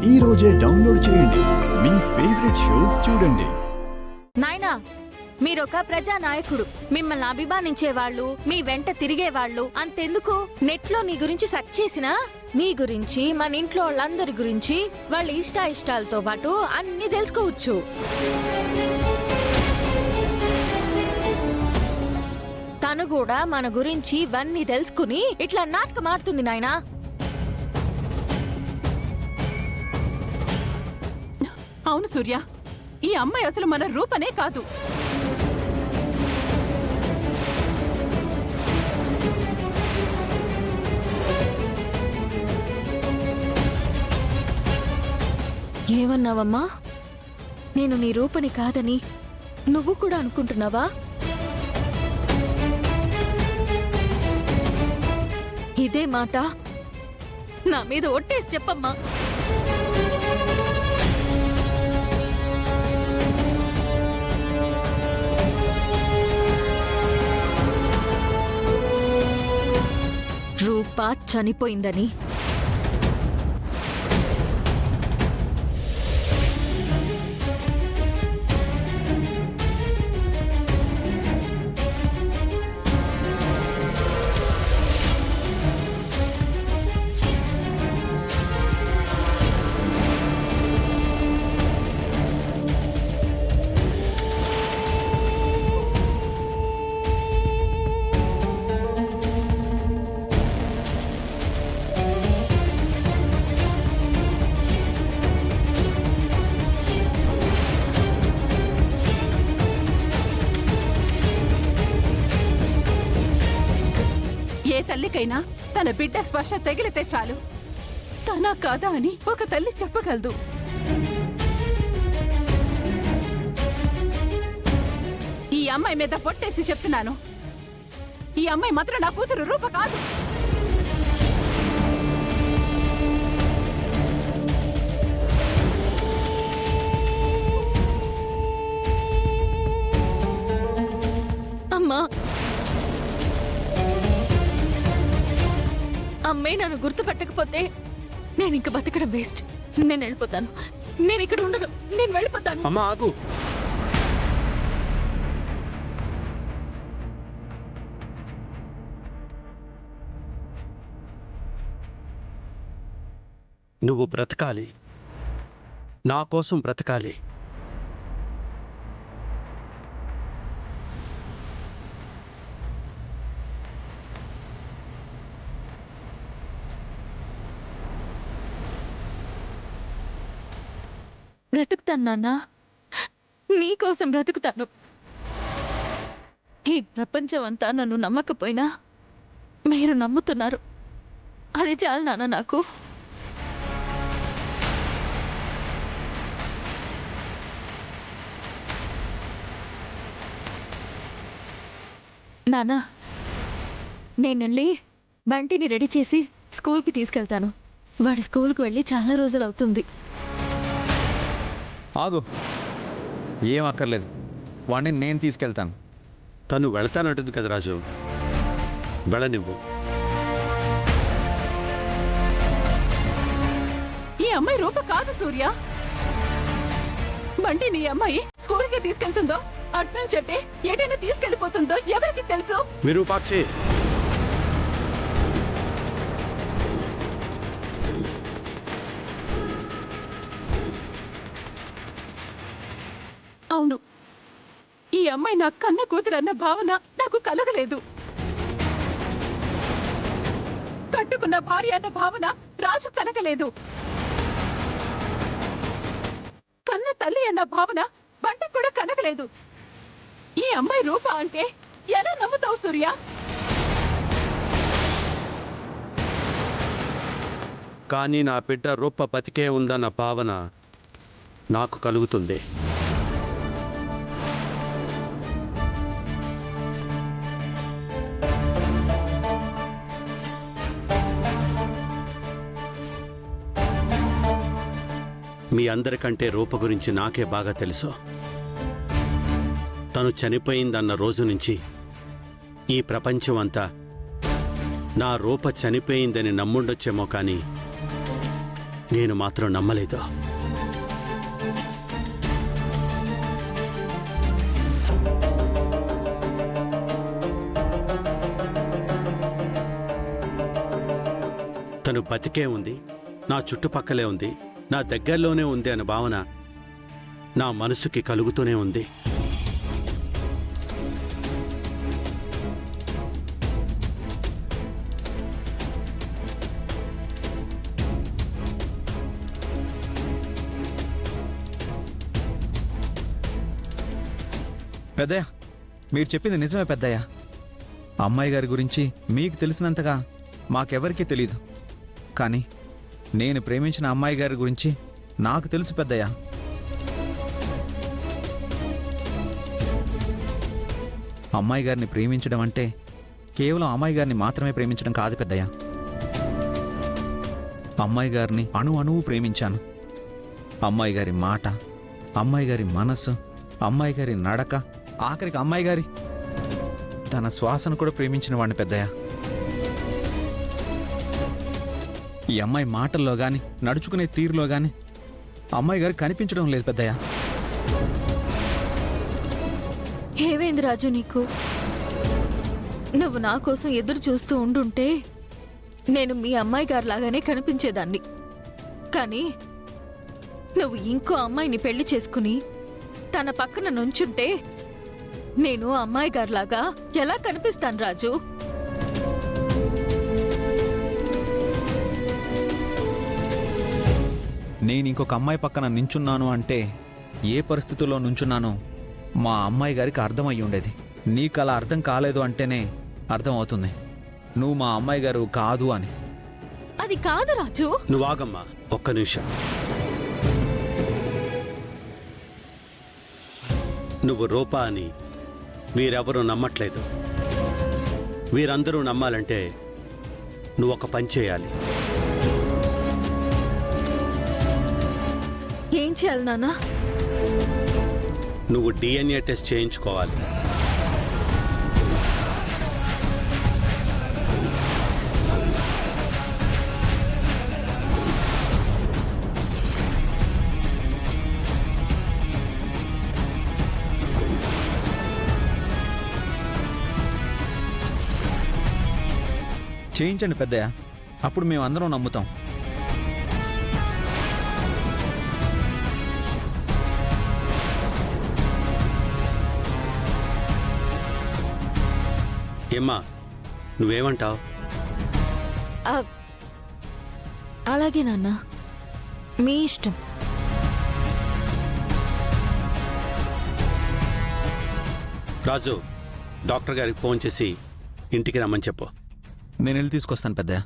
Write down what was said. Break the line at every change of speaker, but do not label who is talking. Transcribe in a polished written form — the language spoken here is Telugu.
ఈ రోజే డౌన్లోడ్ చేయండి. మీ ఫేవరెట్ షోస్ చూడండి.
నాయనా, మీరొక ప్రజానాయకుడు. మిమ్మల్ని అభిమానించేవాళ్ళు, మీ వెంట తిరిగేవాళ్ళు అంతెందుకు, నెట్లో నీ గురించి సెర్చ్ చేసినా నీ గురించి, మన ఇంట్లో వాళ్ళందరి గురించి, వాళ్ళ ఇష్టాలతో పాటు అన్ని తెలుసుకోవచ్చు. తను కూడా మన గురించి ఇవన్నీ తెలుసుకుని ఇట్లా నాటకం ఆడుతుంది నాయనా.
అవును సూర్య, ఈ అమ్మాయి అసలు మన రూపనే కాదు.
ఏమన్నావమ్మా? నేను నీ రూపని కాదని నువ్వు కూడా అనుకుంటున్నావా? ఇదే మాట నా మీద ఒట్టేసి చెప్పమ్మా. రూపా చనిపోయిందని.
ఏ తల్లికైనా తన బిడ్డ స్పర్శ తగిలితే చాలు తన కాదా అని ఒక తల్లి చెప్పగలదు. ఈ అమ్మాయి మీద పొట్టేసి చెప్తున్నాను, ఈ అమ్మాయి మాత్రం నా కూతురు రూప కాదు.
అమ్మా, అమ్మే నన్ను గుర్తుపెట్టకపోతే నేను ఇంక బతకడం వేస్ట్. నేను వెళ్ళిపోతాను. నేను ఇక్కడ ఉండను. నేను వెళ్ళిపోతాను.
అమ్మా ఆగు. నువ్వు బ్రతకాలి, నా కోసం బ్రతకాలి.
బ్రతుకుతాను నాన్న, నీకోసం బ్రతుకుతాను. ఈ ప్రపంచం అంతా నన్ను నమ్మకపోయినా మీరు నమ్ముతున్నారు, అది చాలు నాన్న నాకు. నాన్న, నేను వెళ్ళి బంటిని రెడీ చేసి స్కూల్కి తీసుకెళ్తాను. వాడి స్కూల్కి వెళ్ళి చాలా రోజులు అవుతుంది.
ఆగు, ఏం అక్కర్లేదు, వాడిని నేను తీసుకెళ్తాను.
తను వెళ్తానంటుంది కదా రాజు, వెళ్ళనివ్వు.
ఈ అమ్మాయి రూప కాదు సూర్య. బండి నీ అమ్మాయి స్కూల్కి తీసుకెళ్తుందో, అట్నుంచి అంటే ఏటైనా తీసుకెళ్లిపోతుందో ఎవరికి తెలుసు?
విరూపాక్షి,
అవును, ఈ అమ్మాయి నా కన్న కూతురన్న భావన నాకు కలగలేదు. కట్టుకున్న భార్య అన్న భావన రాజు కలగలేదు. కన్న తల్లి అన్న భావన బంటికి కూడా కలగలేదు. ఈ అమ్మాయి రూప అంటే ఎలా నమ్ముతావు సూర్య?
కానీ నా బిడ్డ రూప బతికే ఉందన్న భావన నాకు కలుగుతుంది. మీ అందరికంటే రూప గురించి నాకే బాగా తెలుసు. తను చనిపోయిందన్న రోజు నుంచి ఈ ప్రపంచం అంతా నా రూప చనిపోయిందని నమ్ముండొచ్చేమో కానీ నేను మాత్రం నమ్మలేదు. తను బతికే ఉంది, నా చుట్టుపక్కలే ఉంది, నా దగ్గరలోనే ఉంది అనే భావన నా మనసుకి కలుగుతూనే ఉంది.
పెద్దయ్య, మీరు చెప్పింది నిజమే పెద్దయ్య. అమ్మాయి గారి గురించి మీకు తెలిసినంతగా మాకెవరికీ తెలీదు. కానీ నేను ప్రేమించిన అమ్మాయి గారి గురించి నాకు తెలుసు పెద్దయ్య. అమ్మాయి గారిని ప్రేమించడం అంటే కేవలం అమ్మాయి గారిని మాత్రమే ప్రేమించడం కాదు పెద్దయ్య. అమ్మాయి గారిని అణువు ప్రేమించాను. అమ్మాయి గారి మాట, అమ్మాయి గారి మనసు, అమ్మాయి గారి నడక, ఆఖరికి అమ్మాయి గారి తన శ్వాసను కూడా ప్రేమించిన వాడిని పెద్దయ్య. ఈ అమ్మాయి మాటల్లో గాని నడుచుకునే తీరులో గాని అమ్మాయి గారు కనిపించడం లేదు పెద్దయ్య.
ఏమైంది రాజు నీకు? నువ్వు నా కోసం ఎదురు చూస్తూ ఉండుంటే నేను మీ అమ్మాయి గారు లాగానే కనిపించేదాన్ని. కానీ నువ్వు ఇంకో అమ్మాయిని పెళ్లి చేసుకుని తన పక్కన నుంచుంటే నేను అమ్మాయి గారిలాగా ఎలా కనిపిస్తాను రాజు?
నేను ఇంకొక అమ్మాయి పక్కన నించున్నాను అంటే ఏ పరిస్థితుల్లో నుంచున్నానో మా అమ్మాయి గారికి అర్థమయ్యి ఉండేది. నీకు అలా అర్థం కాలేదు అంటేనే అర్థమవుతుంది నువ్వు మా అమ్మాయి గారు కాదు అని.
అది కాదు రాజు.
నువ్వు ఆగమ్మా, ఒక్క నిమిషం. నువ్వు రూపా అని వీరెవరూ నమ్మట్లేదు. వీరందరూ నమ్మాలంటే నువ్వు ఒక పని చేయాలి.
ఏం చేయాలి నాన్న?
నువ్వు DNA టెస్ట్ చేయించుకోవాలి.
చేయించండి పెద్దయ్య, అప్పుడు మేము అందరం నమ్ముతాం.
ఏమ్మా, నువ్వేమంటావు?
అలాగే నాన్న, మీ ఇష్టం.
రాజు, డాక్టర్ గారికి ఫోన్ చేసి ఇంటికి రమ్మని చెప్పు.
నేను వెళ్ళి తీసుకొస్తాను పెద్దయ్య.